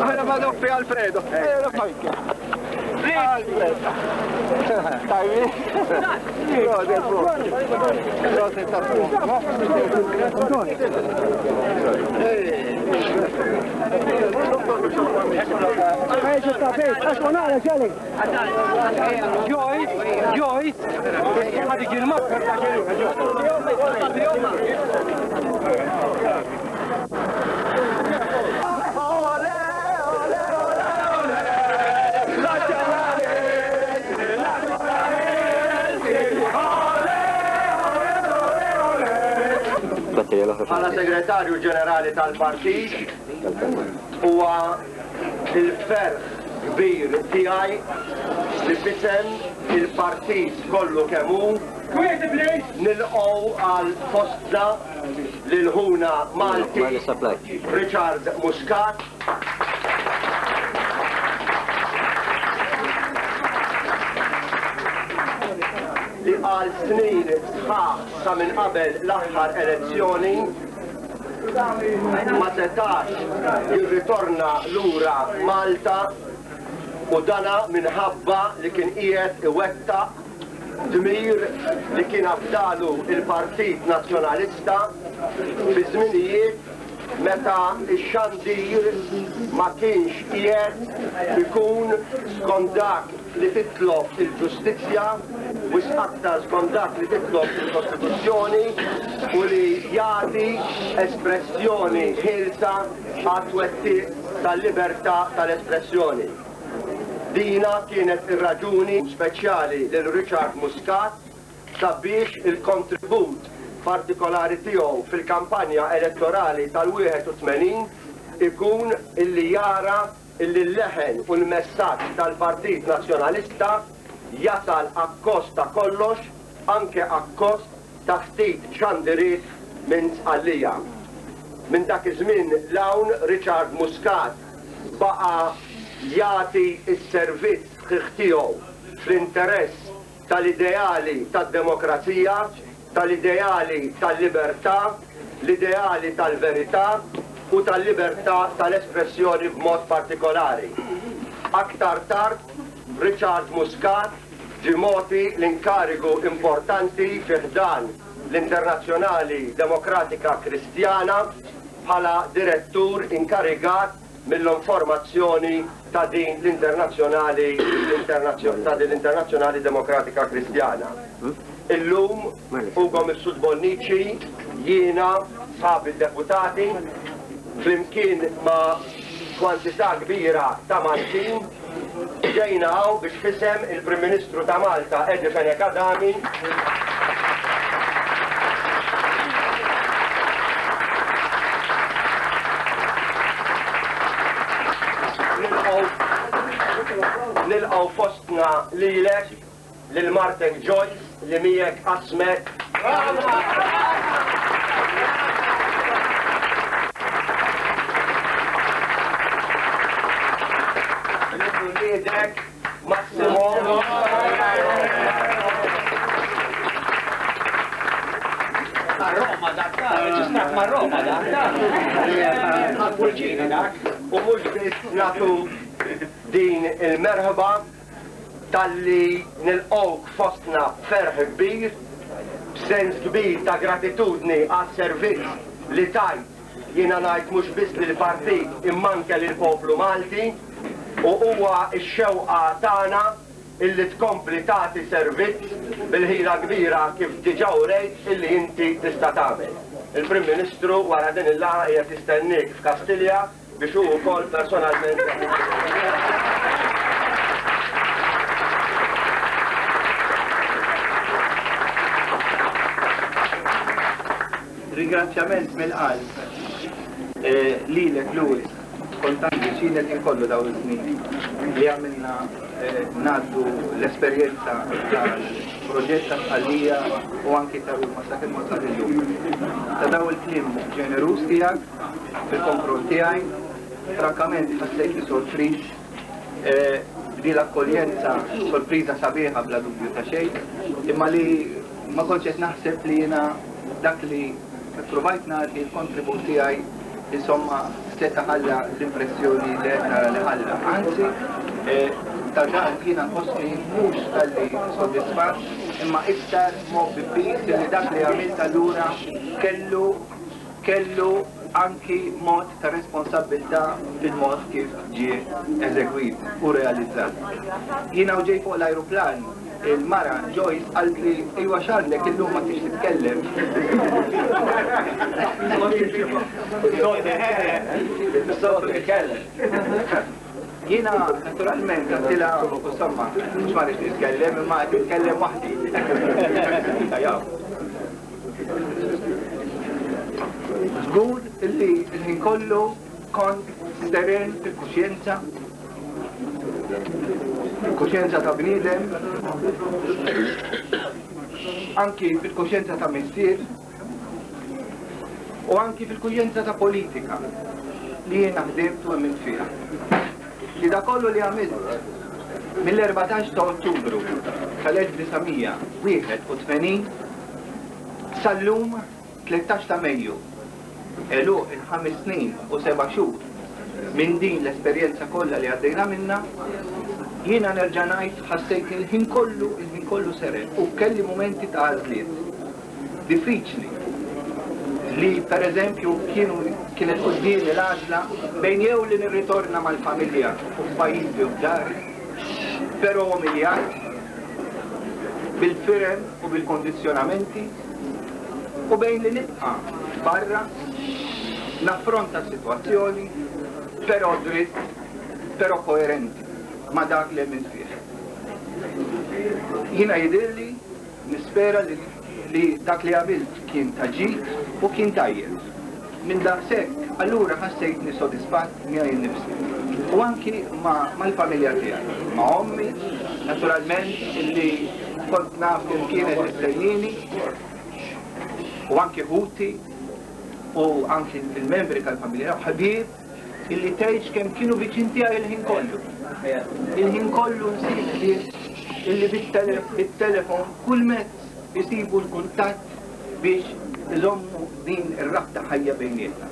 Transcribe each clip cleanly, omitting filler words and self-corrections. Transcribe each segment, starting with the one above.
Ahora vado a Alfredo. Stai bene? Cosa sta Joyce, hadi girme. Bħala segretarju ġenerali tal-partit huwa il-ferħ kbir tiegħi li bisem il-partit kollu kemm hu nilqgħu għal postna lil ħuna Malti Richard Muscat li għal snin sħaħ sa minn qabel l-aħħar elezzjoni ma setax jirritorna lura Malta u dana minħabba li kien qiegħed iwettaq dmir li kien afdalu il-Partit Nazzjonalista fi żminijiet meta x-xandir ma kienx qiegħed ikun skont dak li titlob il-ġustizzja u aktar skont dak li titlob il-Kostituzzjoni u li jagħti espressjoni ħilsa għat-twettiq tal-libertà tal-espressjoni. Dina kienet ir-raġuni speċjali lil Richard Muscat sabiex il-kontribut partikolari tiegħu fil-kampanja elettorali tal-81 ikun illi jara illi l-leħen u l-messaġġ tal-Partit Nazzjonalista jasal akkost ta' kollox, anke akkost ta' ftit ċandiriet minn Tqallija. Minn dak iż-żmien l-hawn Richard Muscat baqa' jagħti s-servizz sħiħ tiegħu fl-interess tal-ideali tad-demokrazija, tal-ideali tal-libertà, l-ideali tal-verità u tal-libertà tal-espressjoni b'mod partikolari. Aktar tard, Richard Muscat ġimoti l-inkarigu importanti fiħdan l-Internazzjonali Demokratika Kristjana bħala direttur inkarigat mill-informazzjoni ta' din l-Internazzjonali Demokratika Kristjana. Illum Ugo Mifsud-Bonnici, jiena, sħab il-deputati, flimkien ma' kwantità kbira ta' Maltin, ġejna hawn biex fisem il-Prim Ministru ta' Malta, Edi Fenekadami, nilqgħu fostna lilek, lil Martek Joyce, li miegħek Asmet. Liedek Massimo. Roma dakka, ġisnak ma' Roma dakka. U mhux biss nagħtu din il-merħba tal-li nilqgħuk fostna ferħ kbir, b'sens kbir ta' gratitudni għas-servizz li tajt jiena ngħid mhux biss lill-partit imma anke lill-poplu Malti, u huwa x-xewqa tagħna illi tkompli tagħti servizz bil-ħila kbira kif diġà urejt illi inti tista' tagħmel. Il-Prim Ministru wara din il-laqgħa qiegħed jistennik f'Kastilja biex hu wkoll personalment. Ringrazzjament mill-qalb lilek Louis, kontanti xinet inkollu daw iż-żmien li għamilna ngħaddu l-esperjenza tal-proġett ta' Tqallija u anki ta' Ruma sakemm wasal illum. Ta' daw il-kliem ġenerus tiegħek fil-konfront tiegħi, frankament ħassejtni sorpriż di l-akkoljenza sorpriża sabiħa bla dubju ta' xejn, imma li ma kontx qed naħseb li jiena dak li provajt nagħti l-kontribut tiegħi insomma seta' ħalla l-impressjoni li ħalla. Anzi, ta' ġan jiena nħossni mhux tal-li soddisfatt, imma iktar mob bis li dak li għamilt allura kellu anki mod ta' responsabilità fil-mod kif ġie eżegwit u realizzat. Jiena ġej fuq l-ajruplan, il-mara Joyce għalt li iwa xarlek illum ma tix titkellem. Jiena naturalment għattila insomma mhux ma rix titkellem imma titkellem waħdi. Żgur illi l-ħin kollu kont seren fil-kuxjenza, il-kuxjenza ta' bniedem, anki fil-kuxjenza ta' missier u anki fil-kuxjenza ta' politika li jiena ħdimt u għamilt fiha. Li da kollu li għamilt mill-14 ta' Ottubru tal-1981 sal-lum 13 ta' Mejju, eluq il-5 snin u 7 xhur minn din l-esperjenza kollha li għaddejna minna, jiena nerġa' ngħid ħassejt il-ħin kollu seren u kelli momenti ta' għażliet diffiċli li pereżempju kienet qudiemi l-għażla bejn jew li nirritorna mal-familja u f'pajjiżi u f'dari, però umiljat bil-firem u bil-kondizzjonamenti u bejn li nibqa' barra naffronta s-sitwazzjoni però dritt, però koerenti ma' dak li minn fih. Jiena jidilli nispera li dak li għamilt kien taġit u kien tajjeb. Minn daqshekk allura ħassejtni sodisfatt miegħi nnifsi. u anki mal-familja tiegħi, ma' ommi, naturalment, illi kont naf kif kienet istennini, u anki ħuti, u anki il-membri tal-familja, ħabib illi tgħidx kemm kienu viċin tiegħi il-ħin kollu. Il-ħin kollu nsib illi bit-telefon kull mezz isibu l-kuntatt biex iżommu din ir-rabta ħajja bejnietna.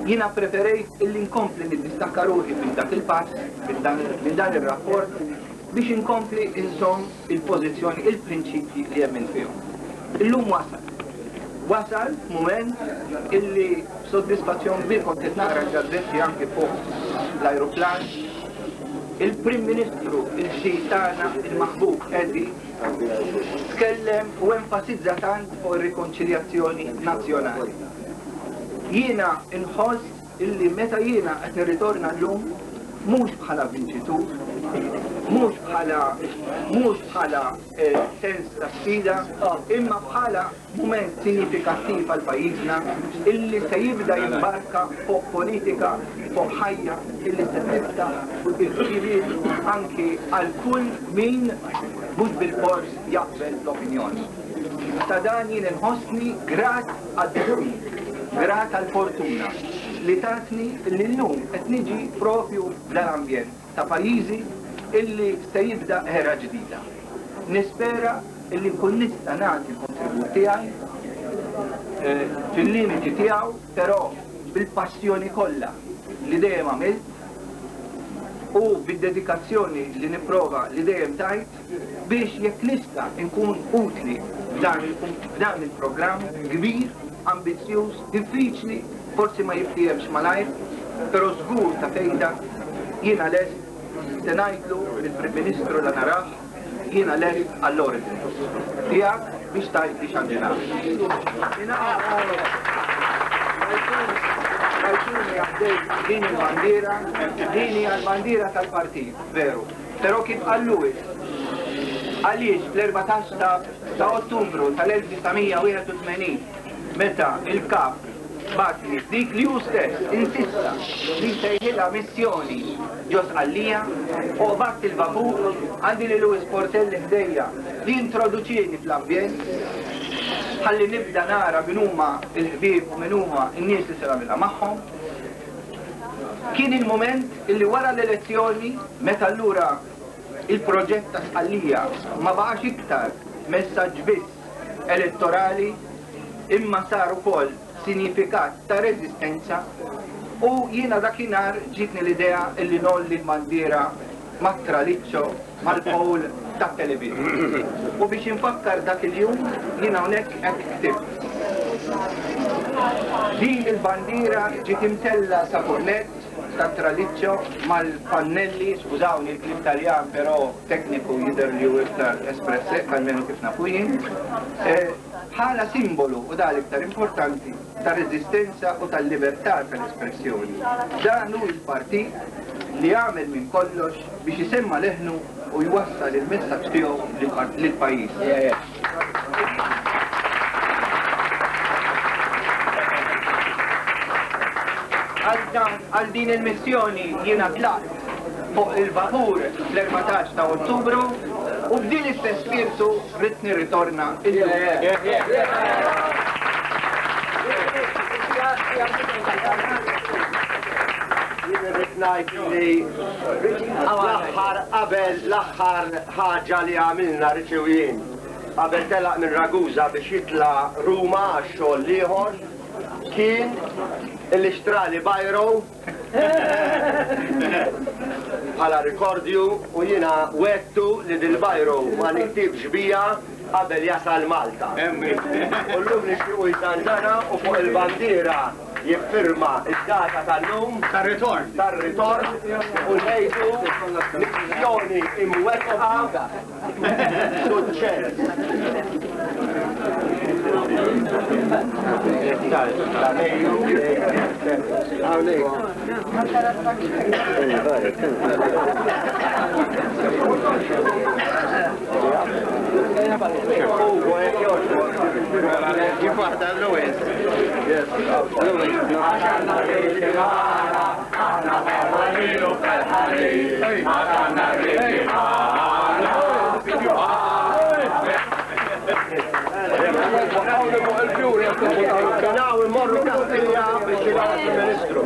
Jiena preferejt illi nkompli niddistakka ruħi minn dak il-pass, minn dan ir-rapport, biex inkompli inżomm il-pożizzjoni, il-prinċipji li hemm fihom. Illum wasal moment illi soddisfazzjon kbir kont qed naqra l-gazzetti anke fuq l-ajruplan. Il-Prim Ministru il-ġdid tagħna il-maħbub Edi tkellem u enfasizza tant fuq ir-rikonċiljazzjoni nazzjonali. Jiena inħoss illi meta jiena qed nirritorna llum mhux bħala vinċitur, mhux bħala sens ta' sfida, imma bħala mument sinifikattiv għal pajjiżna illi se jibda jimbarka fuq politika, fuq ħajja illi se tibda il-ġiriet anki għal kull min mhux bil-fors jaqbel l-opinjoni. Ta' dan jien inħossni grat għad-destin, grat għal-fortuna li tatni li llum qed niġi propju dal-ambjent ta' pajjiżi illi se jibda era ġdida. Nispera illi nkun nista' nagħti l-kontribut tiegħi fil-limiti tiegħu, però bil-passjoni kollha li dejjem għamilt u bid-dedikazzjoni li nipprova li dejjem tajt biex jekk nista' nkun utli f'dan il-programm kbir, ambizzjuż, diffiċli, forsi ma jiftijemx malajr, pero żgur ta' fejda jiena lest se ngħidlu lill-Prim Ministru la naraħ jiena lest għall-ordni tiegħek biex tajt li x'għandna. Rajtuni għaddejt din il-bandiera, din hija l-bandiera tal-partit, veru. Però kif qal Lewis, għaliex fl-14 ta' Ottubru tal-1981 meta il-kap batni dik li hu stess insista li sejħilha missjoni ġo Sqallija u batt il-vapur għandi li Lewis Portelli ħdejja li introduċieni fl-ambjent ħalli nibda nara min huma l-ħbieb u min huma n-nies li se nagħmilha magħhom. Kien il-moment illi wara l-elezzjoni meta allura il-proġett ta' Sqallija ma baqax iktar messaġġ biss elettorali imma sar ukoll sinifikat ta' rezistenza u jiena dakinhar ġitni l-idea illi nolli l-bandiera mat-traliccio mal-powl ta' televiżjoni. U biex infakkar dak il-jum jiena hawnhekk qed ktibt. Din il-bandiera ġiet imtella sa' cornett ta' traliccio mal-pannelli, skużawni il-klib Taljan, però tekniku jidher li hu iktar espressek, almenu kif nafu jien, bħala simbolu u dal iktar importanti ta' rezistenza u tal-libertà tal-espressjoni. Dan hu l-partit li għamel minn kollox biex isemma leħnu u jwassal il-messaġġ tiegħu lill-pajjiż. Għal din il-missjoni jiena tlaqt fuq il-vapur fl-14 ta' Ottubru u b'din istess spiritu rid nirritorna illum. Jien irrid ngħid li l-aħħar ħaġa li għamilna riċewjien qabel telaq minn Ragusa biex jitla' Ruma għax-xogħol ieħor kien illi xtrali bajro bħala rikordju u jiena wettu li dil-bajro ma niktibx bija qabel jasal Malta. U llum nixtiequ jsanġana u fuq il-bandiera jiffirma id-data tal-lum tar-ritorn u ngħidu missjoni imwettqa suċċess. Importa Lewis. Yes. Lewis. Naw immorru Kastilja biex jilgħu il-Ministru.